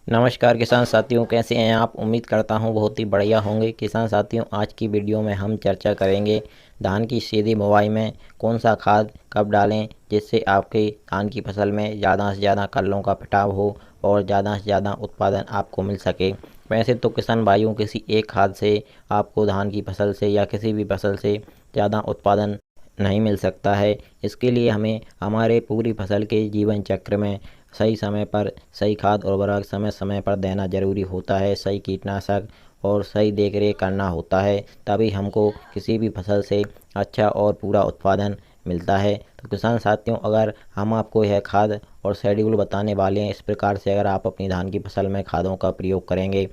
नमस्कार किसान साथियों, कैसे हैं आप। उम्मीद करता हूं बहुत ही बढ़िया होंगे। किसान साथियों, आज की वीडियो में हम चर्चा करेंगे धान की सीधी बुवाई में कौन सा खाद कब डालें जिससे आपके धान की फसल में ज़्यादा से ज़्यादा कल्लों का पिटाव हो और ज़्यादा से ज़्यादा उत्पादन आपको मिल सके। वैसे तो किसान भाइयों, किसी एक खाद से आपको धान की फसल से या किसी भी फसल से ज़्यादा उत्पादन नहीं मिल सकता है। इसके लिए हमें हमारे पूरी फसल के जीवन चक्र में सही समय पर सही खाद और उर्वरक समय समय पर देना ज़रूरी होता है। सही कीटनाशक और सही देख रेख करना होता है, तभी हमको किसी भी फसल से अच्छा और पूरा उत्पादन मिलता है। तो किसान साथियों, अगर हम आपको यह खाद और शेड्यूल बताने वाले हैं, इस प्रकार से अगर आप अपनी धान की फसल में खादों का प्रयोग करेंगे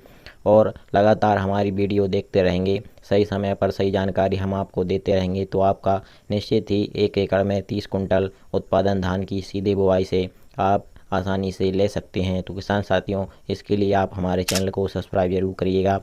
और लगातार हमारी वीडियो देखते रहेंगे, सही समय पर सही जानकारी हम आपको देते रहेंगे, तो आपका निश्चित ही 1 एकड़ में 30 कुंटल उत्पादन धान की सीधे बुवाई से आप आसानी से ले सकते हैं। तो किसान साथियों, इसके लिए आप हमारे चैनल को सब्सक्राइब जरूर करिएगा।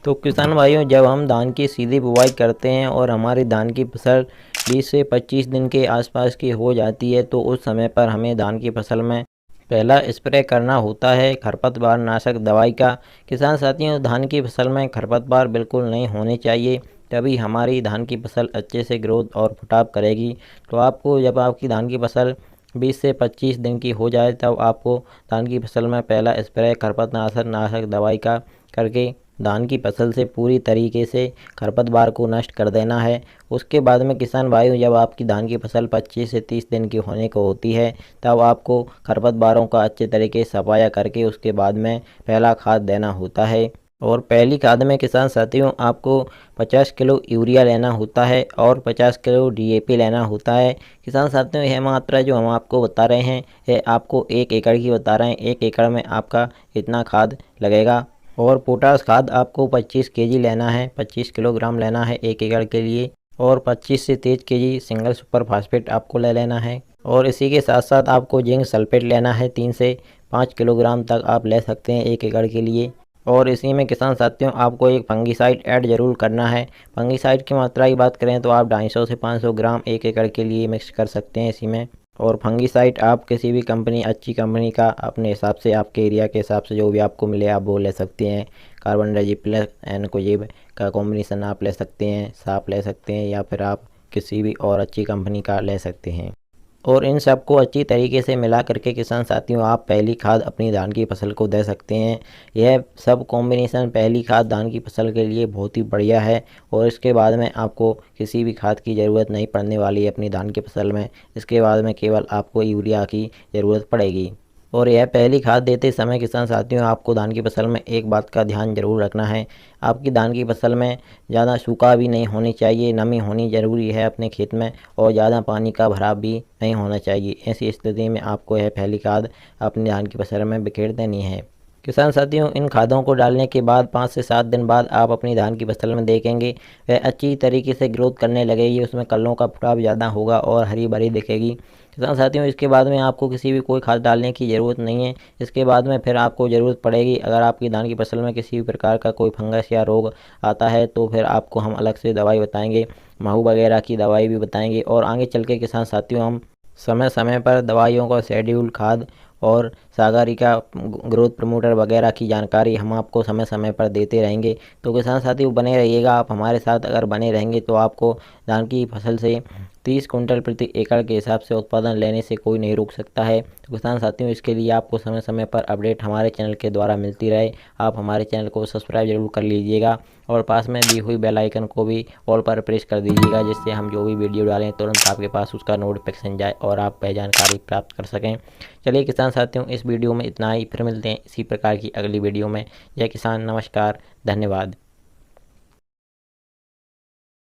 तो किसान भाइयों, जब हम धान की सीधी बुवाई करते हैं और हमारी धान की फसल 20 से 25 दिन के आसपास की हो जाती है, तो उस समय पर हमें धान की फसल में पहला स्प्रे करना होता है खरपतवार नाशक दवाई का। किसान साथियों, धान की फसल में खरपतवार बिल्कुल नहीं होने चाहिए, तभी हमारी धान की फसल अच्छे से ग्रोथ और फुटाव करेगी। तो आपको जब आपकी धान की फसल 20 से 25 दिन की हो जाए, तब आपको धान की फसल में पहला स्प्रे खरपतनाशक नाशक दवाई का करके धान की फसल से पूरी तरीके से खरपतवार को नष्ट कर देना है। उसके बाद में किसान भाइयों, जब आपकी धान की फसल 25 से 30 दिन की होने को होती है, तब आपको खरपतवारों का अच्छे तरीके से सफाया करके उसके बाद में पहला खाद देना होता है। और पहली खाद में किसान साथियों, आपको 50 किलो यूरिया लेना होता है और 50 किलो डीएपी लेना होता है। किसान साथियों, यह मात्रा जो हम आपको बता रहे हैं, यह आपको 1 एकड़ की बता रहे हैं। 1 एकड़ में आपका इतना खाद लगेगा। और पोटास खाद आपको 25 केजी लेना है, 25 किलोग्राम लेना है 1 एकड़ के लिए। और 25 से 23 केजी सिंगल सुपर फास्फेट आपको ले लेना है। और इसी के साथ साथ आपको जिंक सल्फेट लेना है, 3 से 5 किलोग्राम तक आप ले सकते हैं 1 एकड़ के लिए। और इसी में किसान साथियों, आपको एक फंगीसाइड ऐड जरूर करना है। फंगीसाइड की मात्रा की बात करें तो आप 250 से 500 ग्राम 1 एकड़ के लिए मिक्स कर सकते हैं इसी में। और फंगीसाइड आप किसी भी कंपनी, अच्छी कंपनी का अपने हिसाब से, आपके एरिया के हिसाब से जो भी आपको मिले आप वो ले सकते हैं। कार्बन डाइजिप्लस एनकोजिब का कॉम्बिनेशन आप ले सकते हैं, साफ ले सकते हैं, या फिर आप किसी भी और अच्छी कंपनी का ले सकते हैं। और इन सबको अच्छी तरीके से मिला करके किसान साथियों, आप पहली खाद अपनी धान की फसल को दे सकते हैं। यह सब कॉम्बिनेशन पहली खाद धान की फसल के लिए बहुत ही बढ़िया है। और इसके बाद में आपको किसी भी खाद की ज़रूरत नहीं पड़ने वाली है अपनी धान की फसल में। इसके बाद में केवल आपको यूरिया की ज़रूरत पड़ेगी। और यह पहली खाद देते समय किसान साथियों, आपको धान की फसल में एक बात का ध्यान जरूर रखना है। आपकी धान की फसल में ज़्यादा सूखा भी नहीं होनी चाहिए, नमी होनी ज़रूरी है अपने खेत में, और ज़्यादा पानी का भराव भी नहीं होना चाहिए। ऐसी स्थिति में आपको यह पहली खाद अपनी धान की फसल में बिखेर देनी है। किसान साथियों, इन खादों को डालने के बाद 5 से 7 दिन बाद आप अपनी धान की फसल में देखेंगे वह अच्छी तरीके से ग्रोथ करने लगेगी, उसमें कल्लों का फुटाव ज़्यादा होगा और हरी भरी दिखेगी। किसान साथियों, इसके बाद में आपको किसी भी कोई खाद डालने की ज़रूरत नहीं है। इसके बाद में फिर आपको ज़रूरत पड़ेगी, अगर आपकी धान की फसल में किसी भी प्रकार का कोई फंगस या रोग आता है, तो फिर आपको हम अलग से दवाई बताएंगे, महू वगैरह की दवाई भी बताएंगे। और आगे चल के किसान साथियों, हम समय समय पर दवाइयों का शेड्यूल, खाद और सागरिका ग्रोथ प्रमोटर वगैरह की जानकारी हम आपको समय समय पर देते रहेंगे। तो किसान साथियों, बने रहिएगा आप हमारे साथ। अगर बने रहेंगे तो आपको धान की फसल से 30 कुंटल प्रति एकड़ के हिसाब से उत्पादन लेने से कोई नहीं रोक सकता है। तो किसान साथियों, इसके लिए आपको समय समय पर अपडेट हमारे चैनल के द्वारा मिलती रहे, आप हमारे चैनल को सब्सक्राइब जरूर कर लीजिएगा। और पास में दी हुई बेल आइकन को भी ऑल पर प्रेस कर दीजिएगा, जिससे हम जो भी वीडियो डालें तुरंत आपके पास उसका नोटिफिकेशन जाए और आप वह जानकारी प्राप्त कर सकें। चलिए किसान साथियों, इस वीडियो में इतना ही। फिर मिलते हैं इसी प्रकार की अगली वीडियो में। जय किसान, नमस्कार, धन्यवाद।